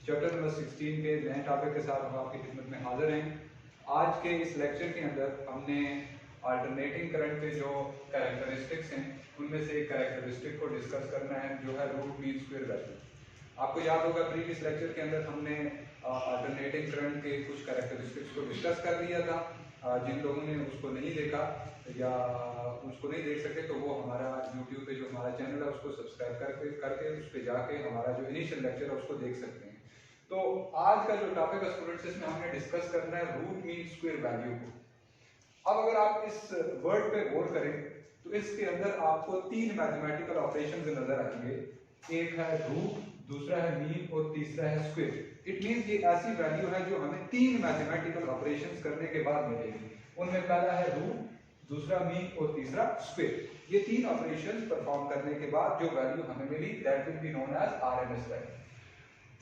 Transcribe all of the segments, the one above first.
Chapter number 16 के नए topic के साथ हम आपकी खिदमत में हाजिर हैं। आज के इस लेक्चर के अंदर हमने अल्टरनेटिंग करंट के जो कैरेक्टरिस्टिक्स हैं उनमें से एक कैरेक्टरिस्टिक को डिस्कस करना है, जो है रूट मीन स्क्वायर वैल्यू। आपको याद होगा प्रीवियस लेक्चर के अंदर हमने अल्टरनेटिंग करंट के कुछ कैरेक्टरिस्टिक्स को डिस्कस कर लिया था। जिन लोगों ने उसको नहीं देखा या उसको नहीं देख सके तो वो हमारा YouTube पे जो हमारा चैनल है उसको सब्सक्राइब करके उस पर जाके हमारा जो इनिशियल लेक्चर है उसको देख सकते हैं। तो आज का जो टॉपिक है स्टूडेंट्स, इसमें हमने डिस्कस करना है रूट मीन स्क्वायर वैल्यू को। अब अगर आप इस वर्ड पे गौर करें तो इसके अंदर आपको तीन मैथमेटिकल ऑपरेशंस नजर आएंगे। एक है रूट, दूसरा है मीन और तीसरा है स्क्वायर। इट मींस ये ऐसी वैल्यू है जो हमें तीन मैथमेटिकल ऑपरेशंस करने के बाद मिलेगी। उनमें पहला है रूट, दूसरा मीन और तीसरा स्क्वायर। ये तीन ऑपरेशंस परफॉर्म करने के बाद जो वैल्यू हमें मिली that will be known as RMS value.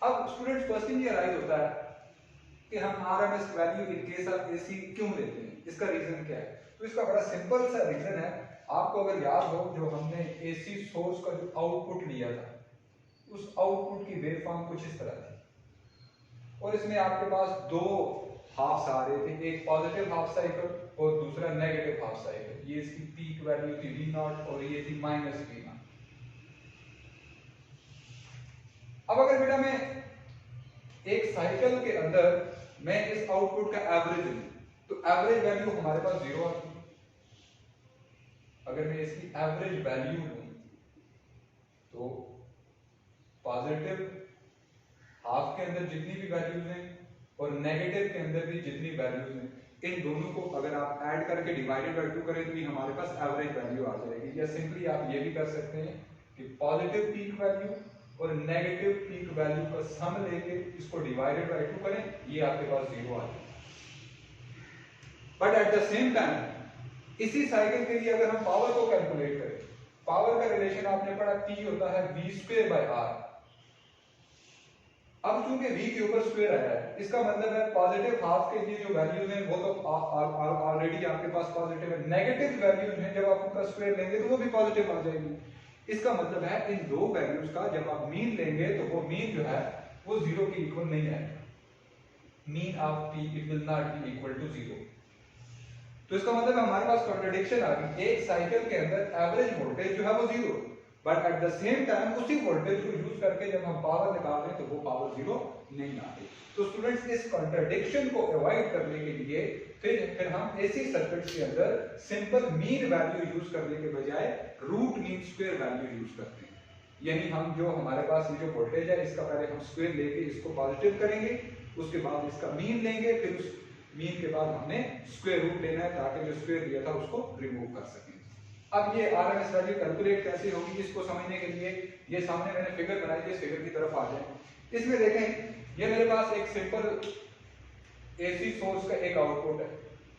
अब स्टूडेंट्स क्वेश्चन ये अराइज होता है कि हम RMS value in case of AC क्यों लेते हैं, इसका रीजन क्या है? तो इसका बड़ा सिंपल सा रीजन है। आपको अगर याद हो जो हमने एसी सोर्स का जो आउटपुट लिया था उस आउटपुट की वेवफॉर्म कुछ इस तरह थी और इसमें आपके पास दो हाफ्स आ रहे थे, एक पॉजिटिव हाफ साइकिल और दूसरा नेगेटिव हाफ साइकिल। ये इसकी पीक वैल्यू थी V0 और ये थी माइनस V0। अब अगर बेटा मैं एक साइकिल के अंदर मैं इस आउटपुट का एवरेज लूं तो एवरेज वैल्यू हमारे पास 0 आती है। अगर मैं इसकी एवरेज वैल्यू लूं तो पॉजिटिव हाफ के अंदर जितनी भी वैल्यूज हैं और नेगेटिव के अंदर भी जितनी वैल्यूज हैं, इन दोनों को अगर आप ऐड करके डिवाइडेड बाय 2 करें तो ये हमारे पास एवरेज वैल्यू आ जाएगी। या सिंपली आप ये भी कर सकते हैं कि पॉजिटिव पीक वैल्यू और नेगेटिव पीक वैल्यू का सम लेके इसको डिवाइडेड बाय 2 करें, ये आपके पास 0 आ जाएगा। But at the same time इसी साइकिल के लिए अगर हम पावर को कैलकुलेट करें, पावर का रिलेशन आपने पढ़ा P होता है V²/R। अब चूंकि V के ऊपर स्क्वायर आया है, इसका मतलब है पॉजिटिव हाफ के लिए जो वैल्यूज हैं वो तो ऑलरेडी आपके पास पॉजिटिव है। नेगेटिव वैल्यूज हैं जब आप उनका स्क्वायर लेंगे तो वो भी पॉजिटिव आ जाएगी। इसका मतलब है इन दो वैल्यूज का जब आप मीन लेंगे तो वो मीन जो है वो 0 के इक्वल नहीं आएगा। Mean of P it will not be equal to 0। तो इसका मतलब हमारे पास कॉन्ट्रडिक्शन आ गई। एक साइकिल के अंदर एवरेज वोल्टेज जो है वो 0, but at the same time उसी वोल्टेज को यूज करके जब हम पावर निकाल रहे हैं तो वो पावर 0 नहीं आती। तो स्टूडेंट्स इस कॉन्ट्रडिक्शन को अवॉइड करने के लिए फिर हम एसी सर्किट्स के अंदर सिंपल मीन वैल्यू यूज करने के बजाय root mean square value use करते हैं। यानी हम जो हमारे पास ये जो वोल्टेज है इसका पहले हम स्क्वायर लेके इसको पॉजिटिव करेंगे, उसके बाद इसका मीन लेंगे, फिर उस मीन के बाद हमने स्क्वायर रूट लेना है ताकि जो स्क्वायर लिया था उसको रिमूव कर सकें। अब ये आरएमएस वैल्यू कैलकुलेट कैसे होगी, इसको समझने के लिए ये सामने मैंने फिगर बनाई है, इस फिगर की तरफ आ जाए। इसमें देखें ये मेरे पास एक सिंपल एसी सोर्स का एक आउटपुट है।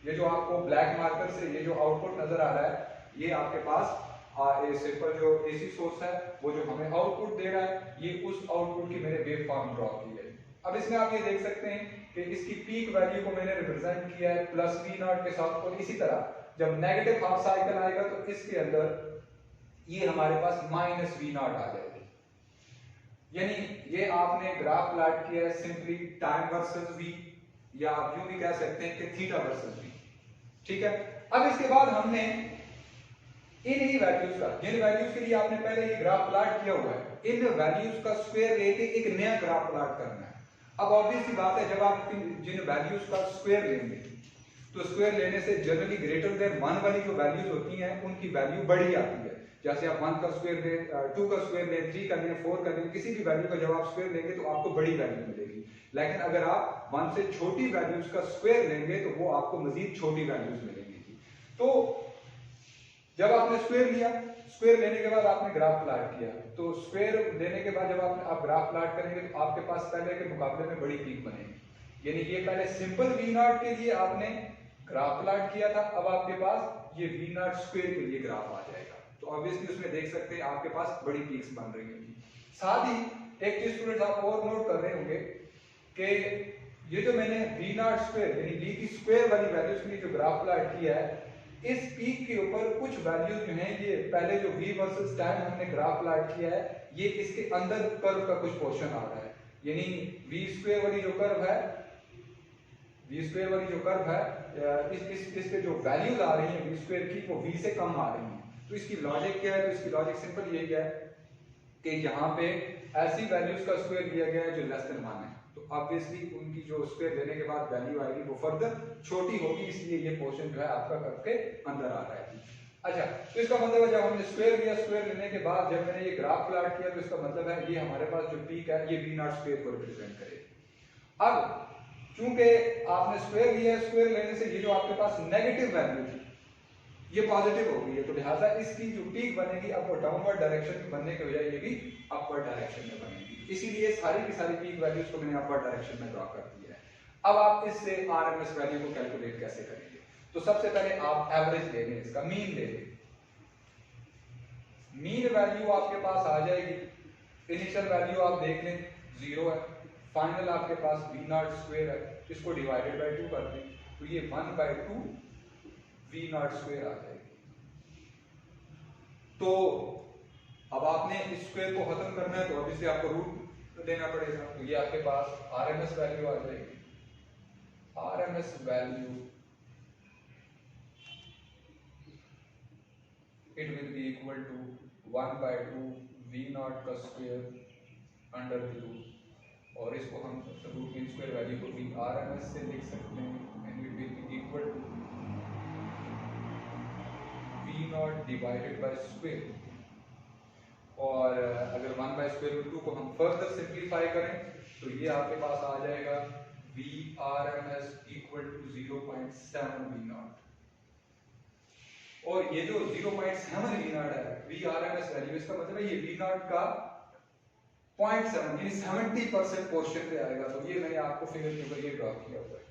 ये जो आपको ब्लैक मार्कर से ये जो आउटपुट नजर आ रहा है ये आपके पास सिंपल जो एसी सोर्स है वो जो हमें आउटपुट दे रहा है, ये उस आउटपुट की मैंने वेव फॉर्म ड्रॉ की है। अब इसमें आप ये देख सकते हैं कि इसकी पीक वैल्यू को मैंने रिप्रेजेंट किया है प्लस V0 के साथ, और इसी तरह जब नेगेटिव हाफ साइकिल आएगा तो इसके अंदर ये हमारे पास माइनस V0 आ जाएगी। यानी ये आपने ग्राफ प्लॉट किया है सिंपली टाइम वर्सेस V, या आप यूं भी कह सकते हैं कि थीटा वर्सेस V। ठीक है, अब इसके बाद हमने इन ही वैल्यूज का, जिन वैल्यूज के लिए आपने पहले ये ग्राफ प्लॉट किया हुआ है, इन वैल्यूज का स्क्वायर लेके एक नया ग्राफ प्लॉट करना है। अब ऑब्वियस सी बात है जब आप जिन वैल्यूज का स्क्वायर लेंगे तो स्क्वायर लेने से जनरली ग्रेटर देन 1 वाली जो वैल्यूज होती हैं उनकी वैल्यू बड़ी आती है। जैसे आप 1 का स्क्वायर लें, 2 का स्क्वायर लें, 3 का लें, 4 का लें, किसी भी वैल्यू का जब आप स्क्वायर लेंगे तो आपको बड़ी वैल्यू मिलेगी। लेकिन अगर आप 1 से छोटी वैल्यूज का स्क्वायर लेंगे तो वो आपको मजीद छोटी वैल्यूज मिलेंगी। तो जब आपने स्क्वायर लिया, स्क्वायर लेने के बाद आपने ग्राफ प्लॉट किया, तो स्क्वायर लेने के बाद जब आप ग्राफ प्लॉट करेंगे तो आपके पास पहले के मुकाबले में बड़ी पीक बनेगी। यानी ये पहले सिंपल V0 के लिए आपने ग्राफ प्लॉट किया था, अब आपके पास ये V0 स्क्वायर के लिए ग्राफ आ जाएगा। तो ऑब्वियसली उसमें देख सकते हैं आपके पास बड़ी पीक्स बन रही होंगी। साथ ही एक चीज स्टूडेंट्स आप और नोट कर रहे होंगे कि ये जो मैंने V0 स्क्वायर यानी V की स्क्वायर वाली वैल्यूज के लिए जो ग्राफ प्लॉट किया है, इस पीक के ऊपर कुछ वैल्यूज जो हैं, ये पहले जो V वर्सेस टाइम हमने ग्राफ प्लॉट किया है, ये इसके अंदर कर्व का कुछ पोर्शन आ रहा है। यानी v स्क्वायर वाली जो कर्व है, v स्क्वायर वाली जो कर्व है, इस पे जो वैल्यूज आ रही है v स्क्वायर की वो v से कम आ रही है। तो इसकी लॉजिक क्या है? तो इसकी लॉजिक सिंपल यही है कि यहाँ पे ऐसी वैल्यूज का स्क्वायर दिया गया है जो लेस देन 1 है, तो ऑब्वियसली उनकी जो स्क्वायर देने के बाद वैल्यू आएगी वो फर्दर छोटी होगी, इसलिए ये पोर्शन जो है आपका कर्व के अंदर आ रहा है। अच्छा, तो इसका मतलब है जब हमने स्क्वायर लिया, स्क्वायर लेने के बाद जब मैंने ये ग्राफ प्लॉट किया तो इसका मतलब है ये हमारे पास जो पीक है ये v नॉट स्क्वायर को रिप्रेजेंट करेगी। अब चूंकि आपने स्क्वायर लिया, स्क्वायर लेने से ये जो आपके पास नेगेटिव वैल्यू थी ये पॉजिटिव हो गई है, तो लिहाजा इसकी जो पीक बनेगी अब वो डाउनवर्ड डायरेक्शन में बनने के बजाय ये भी अपवर्ड डायरेक्शन में बनेगी, इसीलिए सारी की सारी पीक वैल्यूज को मैंने अपवर्ड डायरेक्शन में ड्रॉ कर दिया है। अब आप इससे आरएमएस वैल्यू को कैलकुलेट कैसे करेंगे? तो सबसे पहले आप एवरेज ले लें, इसका मीन ले लें। मीन वैल्यू आपके पास आ जाएगी, इनिशियल वैल्यू आप देख लें 0 है, फाइनल आपके पास v नॉट स्क्वायर है, इसको डिवाइडेड बाय 2 कर दें तो ये 1/2 v नॉट स्क्वायर आ जाएगी। तो अब आपने इस स्क्वायर को खत्म करना है तो ऑब्वियसली आपको रूट देना पड़ेगा, तो ये आपके पास आरएमएस वैल्यू आ जाएगी। RMS value it will be equal to 1/2 v not का स्क्वायर अंडर द रूट, और इसको हम रूट मीन स्क्वायर वैल्यू को भी आरएमएस से लिख सकते हैं, and it will be equal to v naught divided by square, और अगर 1/√2 को हम फर्दर सिंप्लीफाई करें तो ये आपके पास आ जाएगा v RMS equal to 0.7 v naught, और ये जो 0.7 v नॉट है v RMS वैल्यू, इसका मतलब है ये v नॉट का 0.7 यानी 70% पोर्शन पे आएगा, तो ये मैंने आपको फिगर के ऊपर ये ड्रॉ किया हुआ है,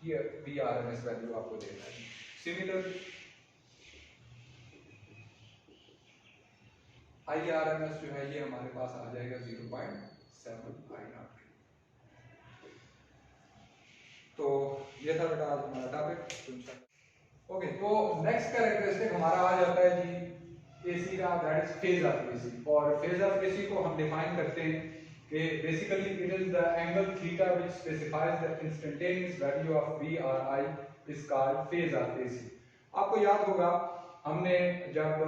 ये v RMS वैल्यू आपको देना है। सिमिलरली IRMS जो है ये हमारे पास आ जाएगा 0.7 I नॉट। तो ये था बेटा आज हमारा टॉपिक। ओके, तो नेक्स्ट कैरेक्टरिस्टिक हमारा आ जाता है जी AC का, that is phase of AC, और फेज ऑफ AC को हम डिफाइन करते हैं कि basically it is the angle theta which specifies the instantaneous value of V or I is called phase of AC। आपको याद होगा हमने जब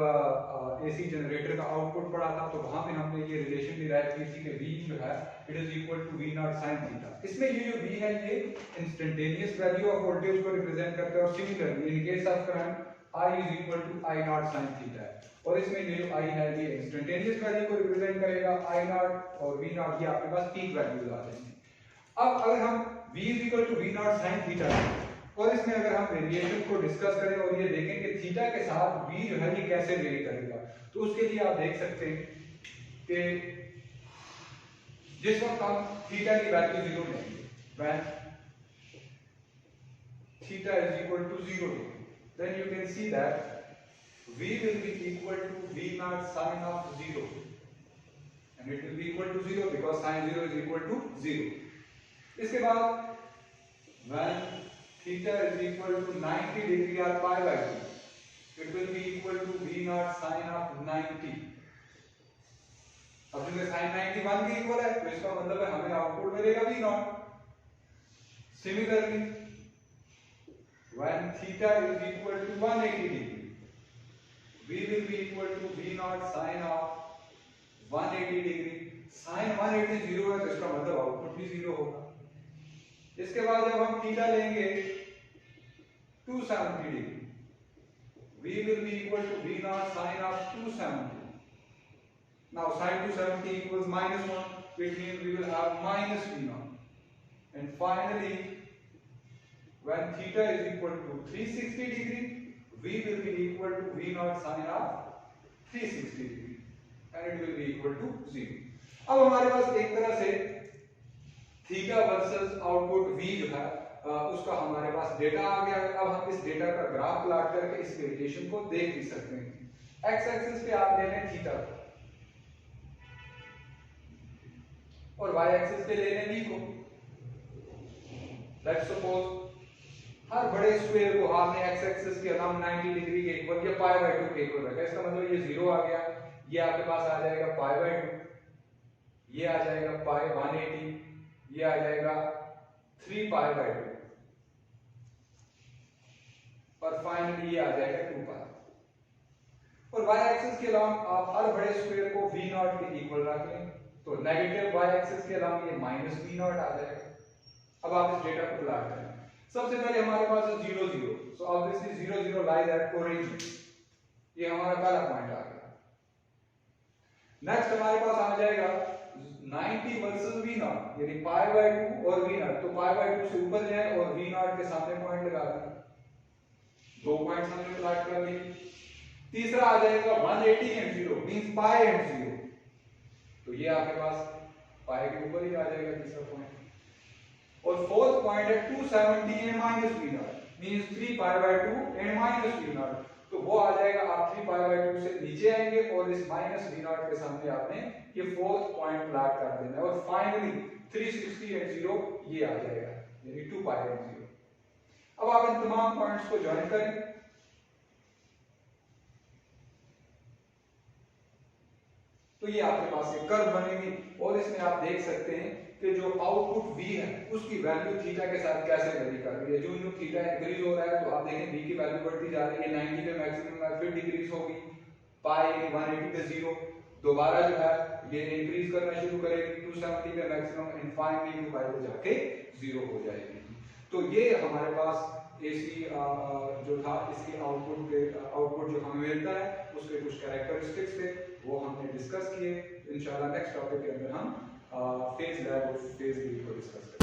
AC जनरेटर का आउटपुट पढ़ा था तो वहां पे हमने ये रिलेशन डिराइव की थी कि V जो है it is equal to V naught sin theta. इसमें ये जो V है ये इंस्टेंटेनियस वैल्यू ऑफ वोल्टेज को रिप्रेजेंट करता है, और similarly in case of current I is equal to I naught sin theta है, और इसमें ये जो I है ये इंस्टेंटेनियस वैल्यू को रिप्रेजेंट करेगा, I नॉट और V नॉट ये आपके पास पीक वैल्यूज आ जाएंगे। अब अगर हम V is equal to V naught sin theta और इसमें अगर हम वेरिएशन को डिस्कस करें और ये देखें कि थीटा के साथ v जो है ये कैसे वेरी करेगा, तो उसके लिए आप देख सकते हैं कि जिस वक्त हम थीटा की वैल्यू 0 लेंगे, when theta is equal to 0, then you can see that v will be equal to v naught sin of 0, and it will be equal to 0 because sin 0 is equal to 0. इसके बाद when theta is equal to 90 degree or pi by 2, it will be equal to v naught sin of 90. अब चूंकि sin 90 1 के equal है तो इसका मतलब है हमें आउटपुट मिलेगा v naught। Similarly when theta is equal to 180 degree, v will be equal to v naught sin of 180 degree। sin 180 0 है तो इसका मतलब आउटपुट भी 0 होगा। इसके बाद जब हम थीटा लेंगे 270 degree, v will be equal to v naught sin of 270. Now sin 270 equals -1, which means we will have minus v naught. And finally, when theta is equal to 360 degree, v will be equal to v naught sin of 360 degree, and it will be equal to 0. अब हमारे पास एक तरह से theta versus output v जो है उसका हमारे पास data आ गया है। अब हम इस डेटा का ग्राफ प्लॉट करके इस वेरिएशन को देख भी सकते हैं। एक्स एक्सिस पे आप ले लें थीटा को और वाई एक्सिस पे ले लें v को। लेट्स सपोज हर बड़े स्क्वायर को आपने एक्स एक्सिस के अलावा 90 डिग्री के इक्वल या पाई बाय 2 के इक्वल रखा, इसका मतलब ये 0 आ गया, ये आपके पास आ जाएगा पाई बाय 2, ये आ जाएगा पाई 180, ये आ जाएगा 3 पाई बाई 2 और फाइनली ये आ जाएगा 2 पाई। और y एक्सिस के अलॉन्ग आप हर बड़े स्क्वायर को v नॉट के इक्वल रख लें, तो नेगेटिव y एक्सिस के अलॉन्ग ये माइनस v नॉट आ जाएगा। अब आप इस डेटा को प्लॉट करें। सबसे पहले हमारे पास है 0 0, so obviously 0 0 lies at origin, ये हमारा पहला पॉइंट आ गया। नेक्स्ट हमारे पास आ जाएगा 90 वर्सेस v नॉट, यानी पाई बाय 2 और v नॉट, तो पाई बाय 2 से ऊपर जाए और v नॉट के सामने पॉइंट लगा दें। दो पॉइंट्स हमने प्लॉट कर लिए। तीसरा आ जाएगा 180 एंड 0 मींस पाई एंड 0, तो ये आपके पास पाई के ऊपर ही आ जाएगा तीसरा पॉइंट। और फोर्थ पॉइंट है 270 and minus v not means 3 pi by 2 and minus v not, तो वो आ जाएगा आप 3 पाई बाय 2 से नीचे आएंगे और इस माइनस v नॉट के सामने आपने ये फोर्थ पॉइंट प्लॉट कर देना है। और फाइनली 360 एंड 0 ये आ जाएगा, यानी 2 पाई एंड 0। अब आप इन तमाम पॉइंट्स को ज्वाइन करें, तो ये आपके पास एक कर्व बनेगी और इसमें आप देख सकते हैं कि जो आउटपुट v है उसकी वैल्यू थीटा के साथ कैसे वेरी कर रही है। जो जो थीटा इंक्रीज हो रहा है तो आप देखें v की वैल्यू बढ़ती जा रही है, 90 पे मैक्सिमम है, फिर डिक्रीज होगी, पाई 180 पे 0, दोबारा जो है ये इंक्रीज करना शुरू करेगी 270 पे मैक्सिमम एंड फाइनली 2 पाई पे जाके 0 हो जाएगी। तो ये हमारे पास AC जो था इसके आउटपुट जो हमें मिलता है उसके कुछ कैरेक्टरिस्टिक्स थे, वो हमने डिस्कस किए। इंशाल्लाह नेक्स्ट टॉपिक के अंदर हम फेज लैब और फेज रीड को डिस्कस करेंगे।